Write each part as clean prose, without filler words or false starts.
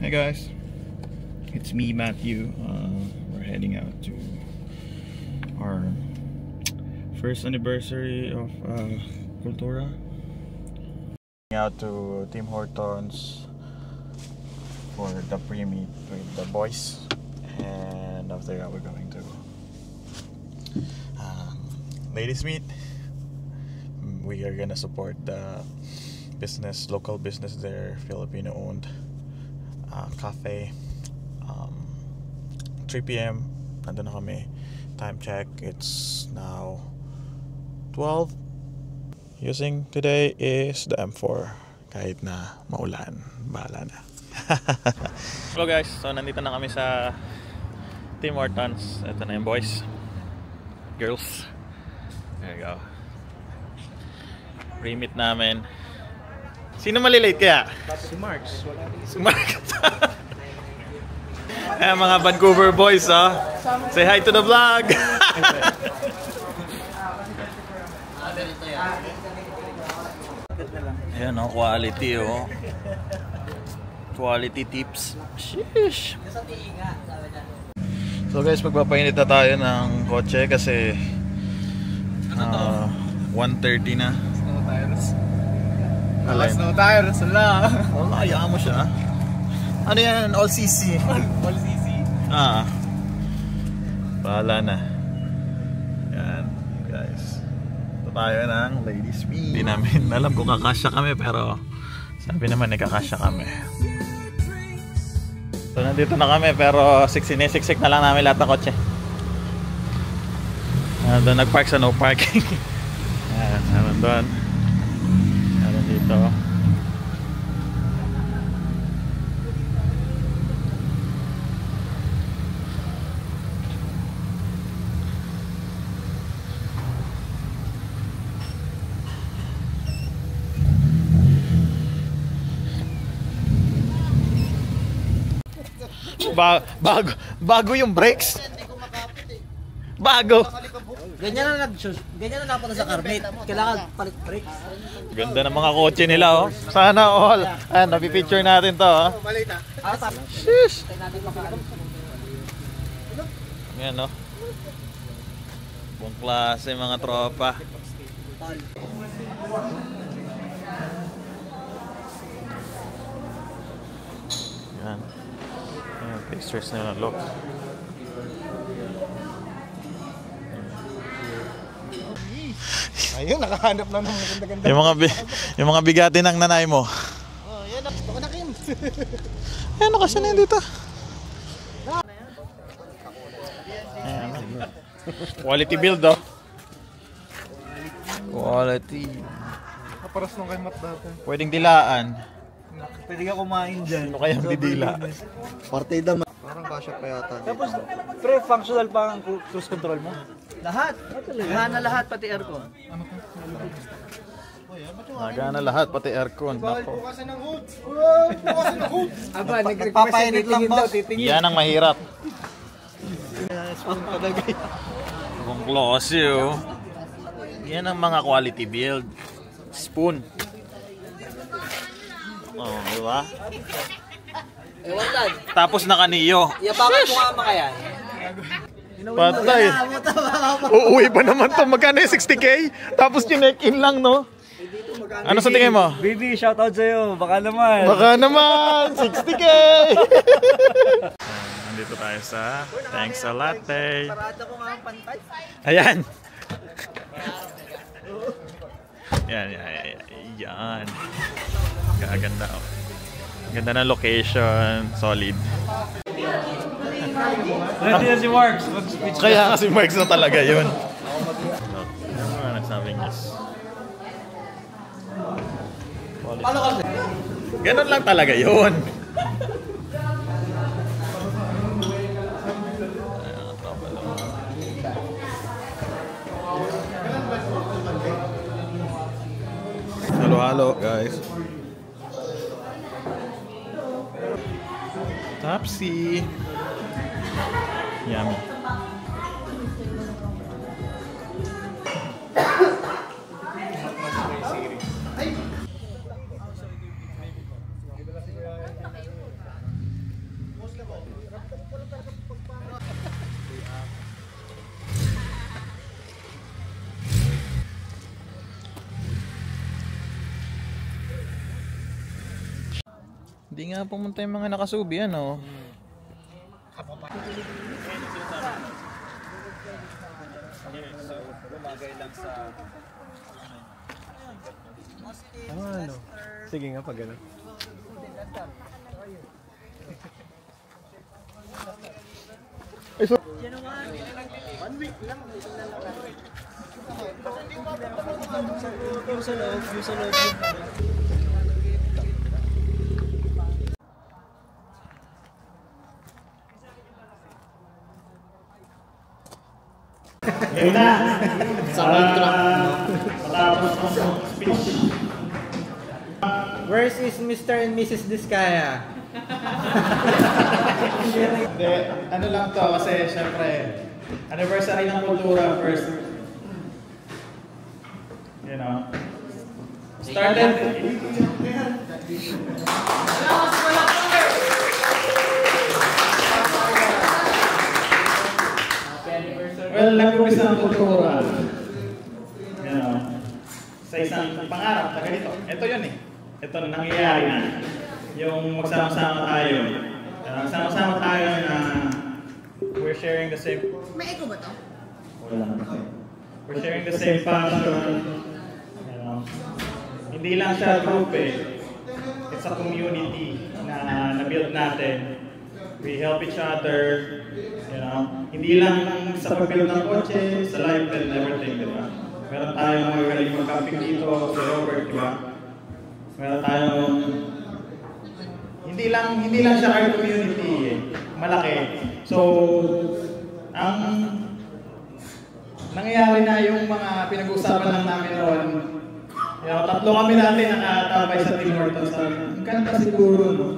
Hey guys, it's me, Matthew. We're heading out to our first anniversary of Cultura. Out to Tim Hortons for the pre-meet with the boys, and after that we're going to ladies meet. We are gonna support the business, local business there, Filipino owned cafe. 3 p.m. nandun na kami. Time check, it's now 12. Using today is the M4 kahit na maulan, bahala na. Hello guys, so nandito na kami sa Tim Hortons. Ito na yung boys, girls. There you go. Re-meet namin. Sino malilate kaya? Si Marks. Si Marks. Ayan mga Vancouver boys, oh. Say hi to the vlog. Ayan, oh, quality, oh. Quality tips. Sheesh. So guys, magpapainit na tayo ng kotse kasi 1:30 na. Snow tires. Alay. Snow tires, wala. Wala, hayaan mo siya. Ano yan? All CC. All CC. Bahala na. Yan, guys. Ito tayo ng ladies meet. Hindi namin alam kung kakasya kami, pero sabi naman kakasya kami. So nandito na kami, pero siksik na lang namin lahat ng kotse. Doon nagpark sa no parking. Yan, naman doon. Naman dito. Bago yung brakes. Bago. Ganyan na napunta sa carpet. Kailangan palit brakes. Ganda ng mga kotse nila, oh. Sana all. Ayan, napipicture natin to, oh. Sheesh. Ayan, oh. Buong klase mga tropa. Ayan. Ayan, pictures nila, look. Ayun, nakahanap na ng maganda-ganda. Yung mga bigati ng nanay mo. Oh, yan na. Baka na Kim. Ayan, nakasya na yun dito. Ayan. Quality build, oh. Quality. Kaparas nung kay Matt dati. Pwedeng dilaan. Pwede ka kumain dyan. Ano kayang didila? Partida. Parang kasya pa yata. Tapos, pre, functional pa ang cruise control mo? Lahat. Nagana lahat, pati aircon. Nagana lahat, pati aircon. Nako. Bukasan ng hood. Bukasan ng hood. Aba, nagpapainit lang daw, titingin. Yan ang mahirap. Kung close yun. Yan ang mga quality build. Spoon. Oh, diba? Ewan lang. Tapos nakaniyo. Yabangan mo nga mga yan. Patay. Uuwi pa naman to. Magkano yung 60K? Tapos chinek-in lang, no? Ano sa tingin mo? Baby, shoutout sa'yo. Baka naman. Baka naman! 60K! Nandito tayo sa Thanks a Latte. Parada ko nga ang pantay. Ayan! Yan. Gaganda, oh. Ganda ng location. Solid. Nandiyan si Marks. Kaya kasi Marks na talaga yun. Ano nga nagsabing yes? Ganon lang talaga yun. Halo-halo, guys. Tapsi. Yummy. Hindi nga pumunta yung mga nakasubi, ano? Ano? Sige nga pag gano'n. Yung sa loob. Yun na. Sa matapos ng speech. Where is Mr. and Mrs. Diskaya? Hindi, ano lang to kasi syempre anniversary ng kultura first. You know. Started. Well, nag-umpisa ang kultura. You know. Sa isang pangarap na ganito. Ito yun eh. Ito na nangyayari na. Yung magsama-sama tayo. Magsama-sama tayo na we're sharing the same... May echo ba to? Wala. We're sharing the same passion. You know. Hindi lang siya group eh. It's a community na na-build natin. We help each other. You know. Hindi lang sa pag-build ng kotse, sa life and everything. Diba? Meron tayong mga galing mag-camping dito, si Robert, diba? Meron tayong hindi lang siya art community eh. Malaki. So ang nangyayari na yung mga pinag-uusapan lang namin noon. Tatlo kami natin nakatabay sa Tim Hortons. Ang ganda siguro no.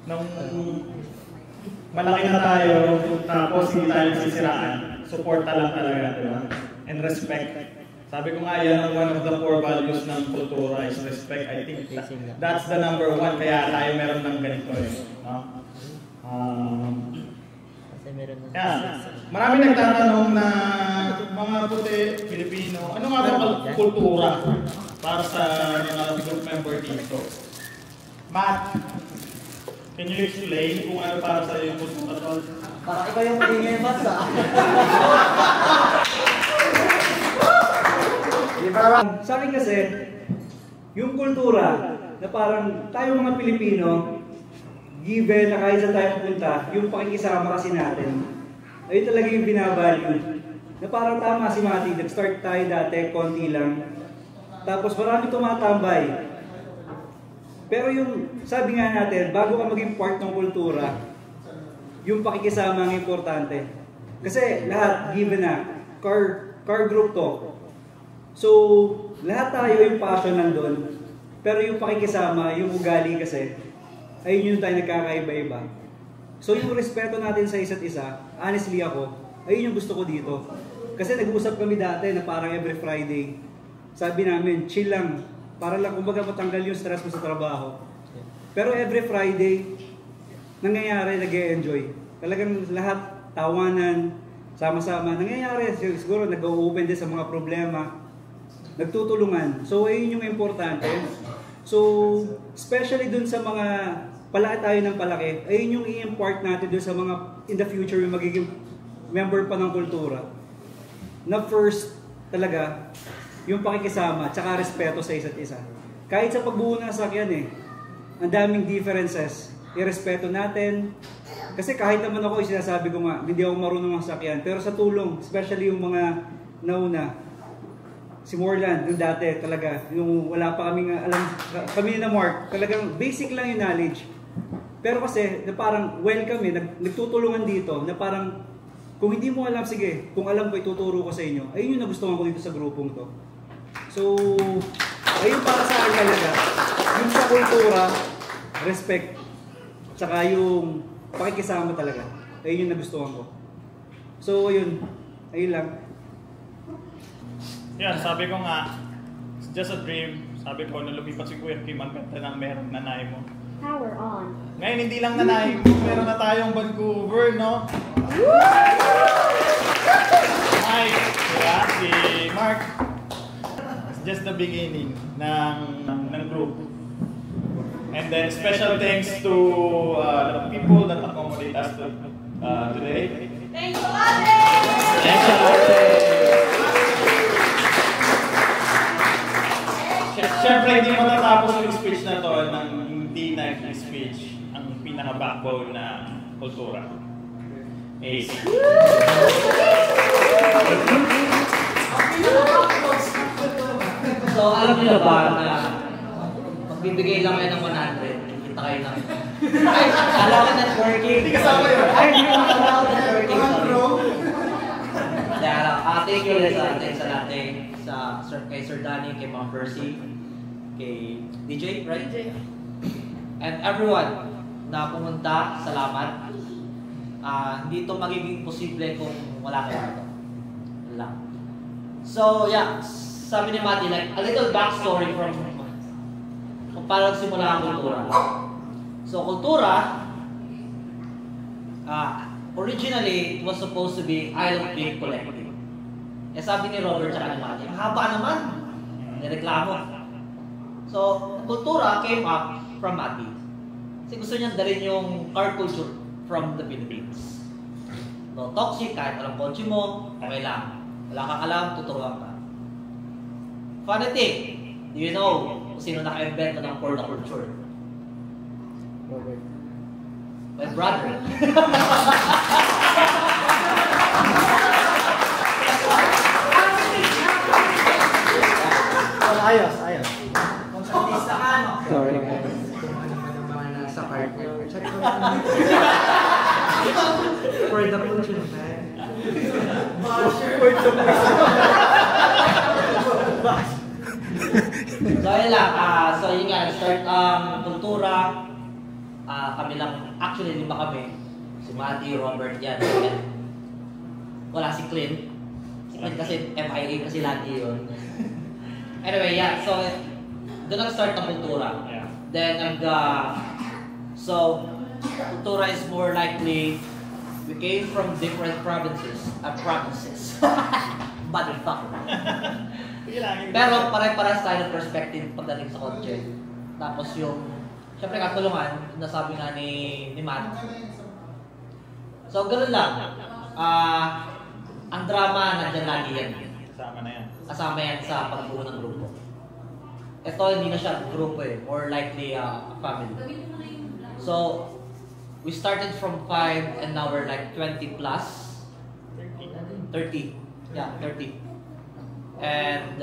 Nung malaki na tayo, tapos hindi tayo sisiraan. Suporta lang talaga, diba? And respect. Sabi ko nga yan, one of the core values ng kultura is respect. I think that's the number one. Kaya tayo meron ng ganito eh. No? Marami nagtatanong na mga puti, Pilipino, ano nga ba ang kultura para sa mga group member dito? Matt, can you explain kung ano para sa iyo yung kultura? Para ikaw yung maingay mas Sa akin kasi, yung kultura na parang tayo mga Pilipino, given na kahit saan tayo pupunta, yung pakikisama kasi natin, ayun talaga yung binavalue. Na parang tama si Mati, nag-start tayo dati, konti lang. Tapos marami tumatambay. Pero yung, sabi nga natin, bago ka maging part ng kultura, yung pakikisama ang importante. Kasi lahat, given na, car group to. So, lahat tayo yung passion nandun. Pero yung pakikisama, yung ugali kasi, ayun yung tayo nagkakaiba-iba. So, yung respeto natin sa isa't isa, honestly ako, ayun yung gusto ko dito. Kasi nag-uusap kami dati na parang every Friday. Sabi namin, chill lang. Para lang kumbaga matanggal yung stress mo sa trabaho. Pero every Friday, nangyayari, nag-e-enjoy. Talagang lahat, tawanan, sama-sama. Nangyayari, siguro nag-open din sa mga problema. Nagtutulungan. So, ayun yung importante. So, especially dun sa mga palaki tayo ng palaki, ayun yung i-impart natin dun sa mga in the future yung magiging member pa ng kultura. Na first, talaga, yung pakikisama, tsaka respeto sa isa't isa. Kahit sa pagbuo ng sakyan eh, ang daming differences. Irespeto natin. Kasi kahit naman ako, sinasabi ko nga, hindi ako marunong ng sakyan. Pero sa tulong, especially yung mga nauna, si Morland, yung dati talaga, yung wala pa kaming alam, kami na Mark, talagang basic lang yung knowledge. Pero kasi, na parang welcome eh, nagtutulungan dito, na parang, kung hindi mo alam, sige, kung alam ko, ituturo ko sa inyo, ayun yung nagustuhan ko dito sa grupong to. So, Ay yung para sa akin talaga, yung sa kultura, respect, tsaka yung pakikisama talaga. Ayun yung nagustuhan ko. So yun, ayun lang. Yan, sabi ko nga, it's just a dream. Sabi ko, nung lumipat si Kuya Kim, ang ganda ng meron nanay mo. Power on. Ngayon, hindi lang nanay mo, meron na tayong Vancouver, no? Mike, diba? Si Mark. It's just the beginning ng group. And then, special thanks to the people that accommodate us today. Thanks a lot, eh! Thanks a lot, Siyempre, hindi matatapos yung speech na to ng hindi speech ang pinaka-backbone na kultura. AC. So, alam niyo ba na magbibigay lang kayo ng 100, kita kayo ng alam ko networking. Hindi kasama yun. Ay, hindi ko alam ko networking. Thank you ulit sa natin kay Sir Danny, kay Ma'am Percy, kay DJ, right? DJ. And everyone na pumunta, salamat. Hindi ito magiging posible kung wala kayo dito. Lang. So, yeah. Sabi ni Matty, like, a little backstory from kung paano nagsimula ang kultura. So, kultura, originally, it was supposed to be Isle of Big Collective. Eh, sabi ni Robert sa ni Matty, ang haba naman. Nireklamo. So, kultura came up from Matty. Kasi gusto niyang dalhin yung car culture from the Philippines. No toxic, kahit alam kotse mo, okay lang. Wala kang alam, tuturuan ka. Funny thing, do you know kung sino naka-invento ng porno culture? My brother. Ayos. Sorry. Sa partner. For the culture, man. So, yun lang. So, yun nga. Start kultura. Kami lang, actually, 5 kami. Si Matty, Robert, yan. Wala si Clint. Si Clint kasi MIA kasi lagi yun. Anyway, yeah. So, doon nag-start ang kultura. Then, so, kultura is more likely, we came from different provinces. Motherfucker. Pero pare-paras tayo ng perspective pagdating sa kotse. Tapos yung, syempre katulungan, nasabi nga ni Matt. So, ganoon lang. Ang drama, nandyan lagi yan. Kasama na yan. Kasama yan sa pagbuo ng grupo. Ito, hindi na siya grupo eh. More likely a family. So, we started from 5 and now we're like 20 plus. 30. Yeah, 30. And,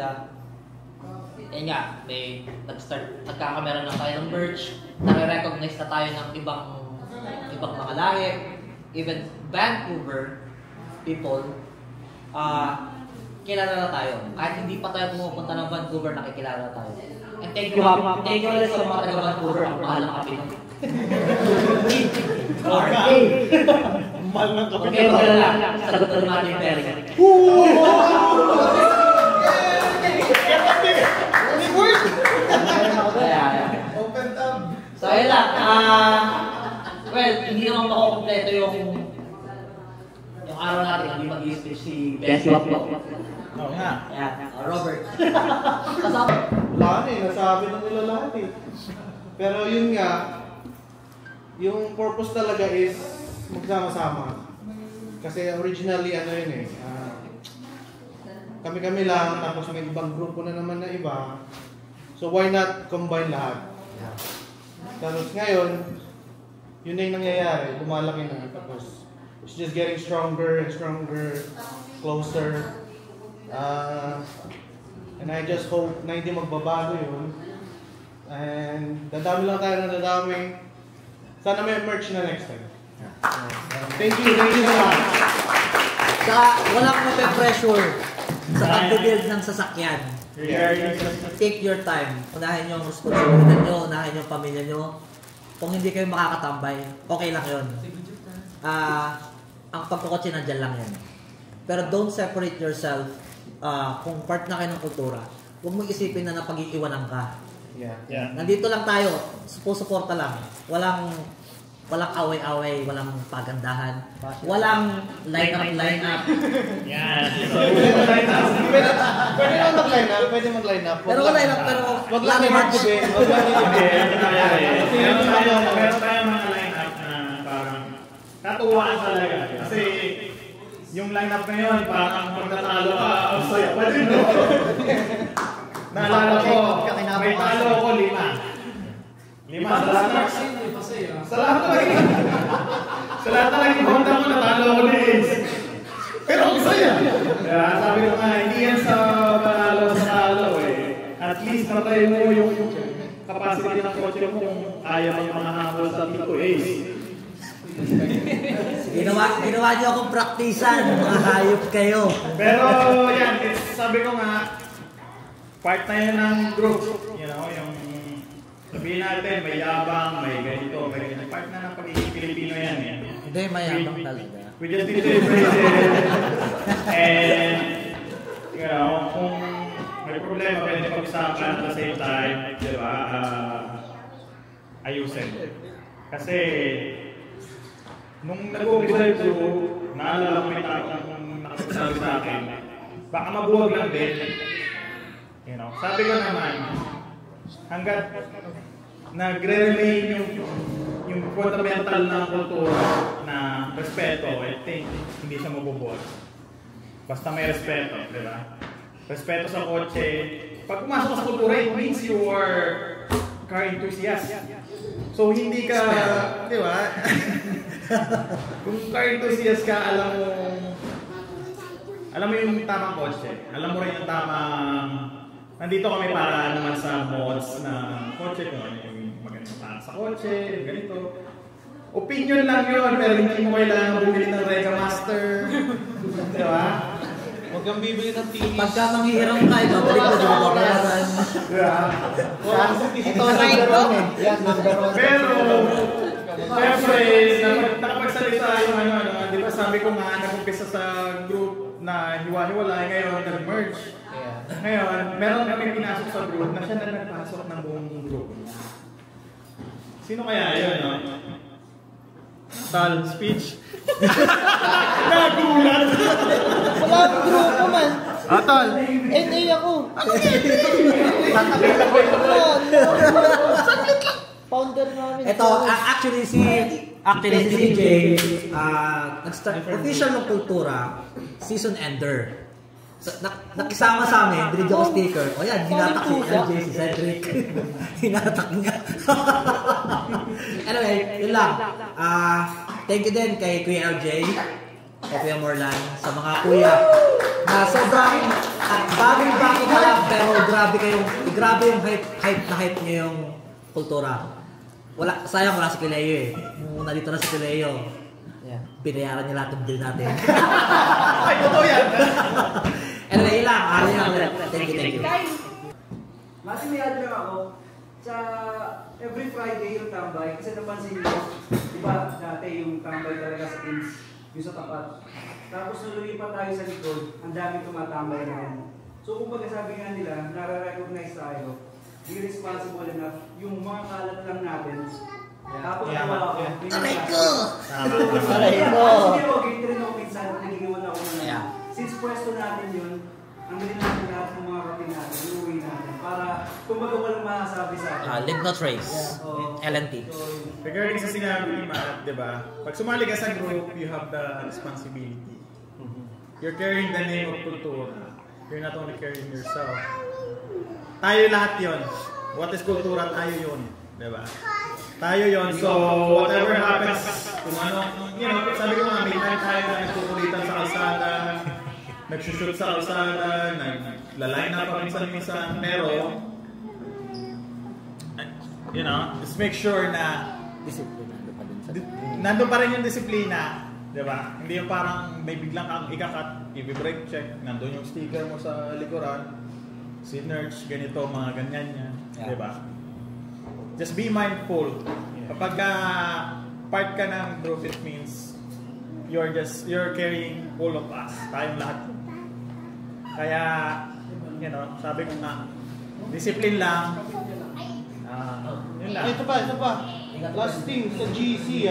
yun nga, nagkakamera na tayo ng merch. Nare-recognize na tayo ng ibang mga lahi. Even Vancouver people, kilala na tayo. Kahit hindi pa tayo pumupunta ng Vancouver, nakikilala na tayo. And thank you ulit sa mga taga-Vancouver. Ang mahal ng kami. Okay. Mahal ng kami. Okay, maganda. Sagot na natin yung pera. So, ayun lang. Well, hindi naman makukompleto yung araw natin. Hindi mag-i-speech si Bessie Waplo. Oo nga. Ayan, Robert. Kasama. Wala na eh, nasabi na nila lahat eh. Pero yun nga, yung purpose talaga is magsama-sama. Kasi originally ano yun eh, kami-kami lang, tapos may ibang grupo na naman na iba. So why not combine lahat? Tapos ngayon, yun na yung nangyayari, lumalaki na. Tapos it's just getting stronger and stronger, closer. And I just hope na hindi magbabago yun. And dadami lang tayo na dadami. Sana may merch na next time. Thank you so much. Walang mape-pressure sa pag-build ng sasakyan. Take your time. Unahin yung responsibilidad nyo, unahin yung pamilya nyo. Kung hindi kayo makakatambay, okay lang yun. Ang pagkukotse nandyan lang yan. Pero don't separate yourself kung part na kayo ng kultura. Huwag mo isipin na napag-iiwanan ka. Yeah. Nandito lang tayo, suporta lang. Walang away-away, walang pagandahan, walang line up. Yan. Pwede mag-line up. Pero line up, pero wag lang may match. Meron tayong mga line-up na parang katuwaan talaga. Kasi yung line-up na yun, parang pagkatalo ka, ang saya pa din. Naalala ko, may talo ako 5. Sa lahat na naging honda ko, natalo ako ni Ace. Pero ang saya. Kaya sabi ko nga, hindi yan sa talo eh. At least natry mo yung capacity ng kotse mo kung kaya mo makahabol sa Tito Ace. Ginawa niyo akong praktisan, mga hayop kayo. Pero yan, sabi ko nga, part na yun ng group. You know, yung sabihin natin, may yabang, may ganito, may ganito. Part na ng pagiging Pilipino yan eh. Hindi, mayabang talaga. We just need to embrace it. And, you know, kung may problema, pwede pag-usapan at the same time, di ba, ayusin. Kasi, nung nag-umpisa yung group, naalala ko may tao nang nakapagsabi sa akin, baka mabuwag lang din. You know, sabi ko naman, hanggat nagre-remain yung fundamental na kultura na respeto, I think hindi siya mabubuhat. Basta may respeto, di ba? Respeto sa kotse. Pag pumasok ka sa kultura, it means you are car enthusiast. So hindi ka, di ba? Kung car enthusiast ka, alam mo yung tamang kotse. Alam mo rin yung tamang, nandito kami para naman sa mods na kotse ko. Yung maganda para sa kotse, ganito. Opinion lang yun, pero hindi mo kailangan bumili ng Rega Master. Di ba? Huwag kang bibili ng TV. Pagka manghihiram ka, ibabalik mo sa babayaran. Di ba? Ito number 1 eh. Yan, number 1. Pero, siyempre, nakapagsalita yung di ba sabi ko nga, nag-umpisa sa group na hiwa-hiwalay, ngayon nag-merge. Ngayon, meron kami pinasok sa group na siya na nagpasok ng buong group. Sino kaya yun, no? Tal, speech. Nagulat! Wala ang grupo man. Tal! NA ako. Founder namin. Ito, actually si DJ, nag-start official ng kultura, season ender. Nakisama sa amin, binigyan ko sticker. O yan, hinatak si LJ, si Cedric. Hinatak niya. Anyway, yun lang. Thank you din kay Kuya LJ, kay Kuya Morlan, sa mga kuya na sobrang bagong-bago pa lang, pero grabe yung hype niyo yung kultura. Sayang wala si Kileo eh. Nung nandito na si Kileo, pinayaran niya lahat ng bill natin. Ay, totoo yan! Anyway, yun lang. Thank you. Masimiyado lang ako sa every Friday yung tambay kasi napansin nyo, diba dati yung tambay talaga sa teams, yung sa tapat. Tapos nung lumipat tayo sa likod, ang dami tumatambay na yan. So kung pagkasabi nga nila, nare-recognize tayo, be responsible enough, yung mga kalat lang natin. Tapos wala ako. Aray ko! Kasi gate rin ako minsan, nagigiwan ako na. Since pwesto natin yun, ang galing natin lahat ng mga kapin natin, iuwi natin. Para kumbaga walang masasabi sa atin. Leave no trace. LNT. Regarding sa sinabi ni Matt, di ba? Pag sumali ka sa group, you have the responsibility. You're carrying the name of kultura. You're not only carrying yourself. Tayo lahat yon. What is kultura? Tayo yun. Di ba? Tayo yon. So, whatever happens, kung ano, you know, sabi ko nga, may time tayo na nagkukulitan sa kalsada, nagsushoot sa kalsada, nagla-line up minsan-minsan, pero, you know, just make sure na nandun pa rin yung disiplina, di ba? Hindi yung parang may biglang kang ikakat, i-brake check, nandun yung sticker mo sa likuran, si Nerch, ganito, mga ganyan yan. Yeah. Diba? Just be mindful. Kapag part ka ng group, it means you're carrying all of us. Tayong lahat. Kaya, you know, sabi ko nga, discipline lang. Yun lang. Ito pa. Last thing, sa GC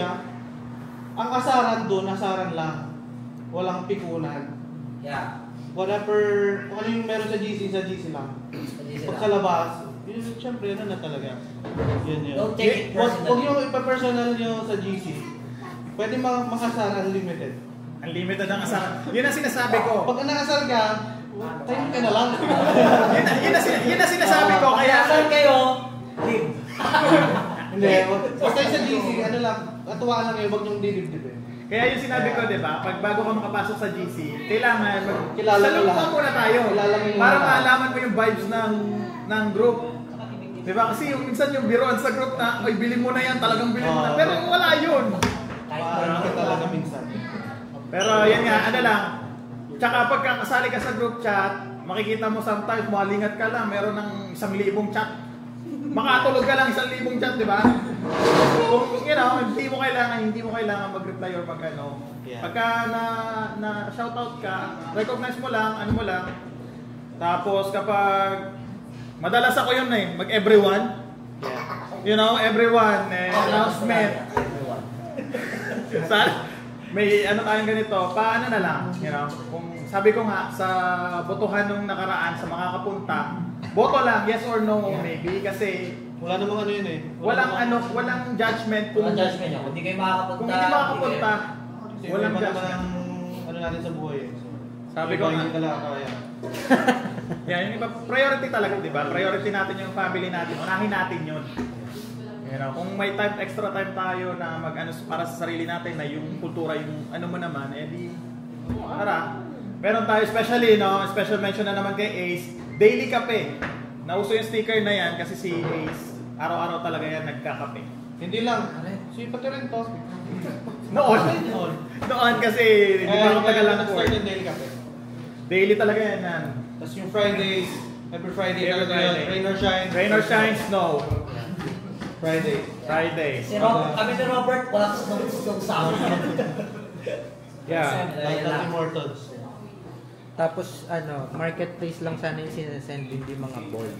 ang asaran doon, asaran lang. Walang pikunan. Yeah. Whatever, kung ano yung meron sa GC lang. Pag sa labas, yun, syempre, na talaga. Yun. Don't take it personally. Huwag yung ipa-personal nyo sa GC. Pwede makasara unlimited. Unlimited ang asaran. Yun ang sinasabi ko. Pag nakasar ka, time ka na lang. yun ang sinasabi ko. Kaya, Saan kayo? Leave. Hindi, basta sa GC, ano lang, atuwaan lang kayo, huwag niyong didibdibin. kaya yung sinabi ko, di ba? Pag bago ka makapasok sa GC, kailangan Kilala mo salubong lahat. muna tayo. Kilala mo yung Para mga- maalaman mo yung vibes ng group. Di ba? Kasi yung minsan yung biroan sa group na, ay, bilhin mo na yan, talagang bilhin mo na. Pero wala yun. Parang ka talaga minsan. Pero yan nga, ano lang. Tsaka pagka kasali ka sa group chat, makikita mo sometimes, malingat ka lang, meron ng 1,000 chat. Makatulog ka lang 1,000 chat, di ba? Kung you know, hindi mo kailangan mag-reply or mag-ano. Yeah. Pagka na shoutout ka, recognize mo lang, ano mo lang. Tapos kapag madalas ako yun mag-everyone. Yeah. You know, everyone, announcement. May ano tayong ganito, paano na lang, you know, kung sabi ko nga sa botohan nung nakaraan sa makakapunta, boto lang, yes or no, maybe, kasi Wala namang ano yun walang judgment kung Walang judgment niya. Kung hindi kayo makakapunta. kung hindi makakapunta, Kasi walang iba naman judgment. ang ano natin sa buhay. Sabi ko iba nga. hindi talaga kaya. Yan, yung iba, priority talaga, di ba? Priority natin yung family natin, unahin natin yun. You know, kung may extra time tayo na mag-ano para sa sarili natin na yung kultura, yung ano mo naman, di, tara. Meron tayo especially, no, special mention na naman kay Ace, daily kape. Nauso yung sticker na yan kasi si Ace, araw-araw talaga yan nagkakape. Hindi lang. Si pati rin to. Noon kasi, hindi pa ako tagal lang Start yung daily cafe. daily talaga yan. Tapos yung Fridays, every Friday Every talaga yun. Friday. Rain or shine. Rain or shine, snow. Friday. Friday. Kami ni Robert, wala nung sa amin. Yeah. Lahat Immortals. Tapos marketplace lang sana yung sinasend, hindi mga board.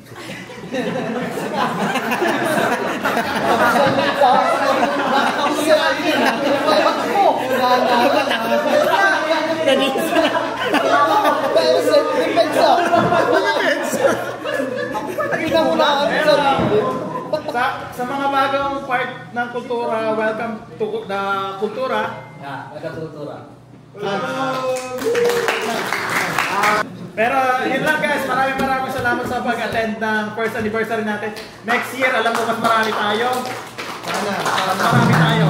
Sa mga bagong part ng kultura, welcome to the kultura. Nagkatutura. Pero yun lang guys, maraming salamat sa pag-attend ng first anniversary natin. Next year, alam mo mas marami tayo. Mas marami tayo.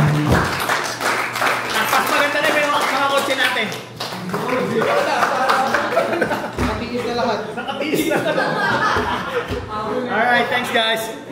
Tapos maganda na yung mga kotse natin. Nakikita lahat. Nakatiis na. Alright, thanks guys.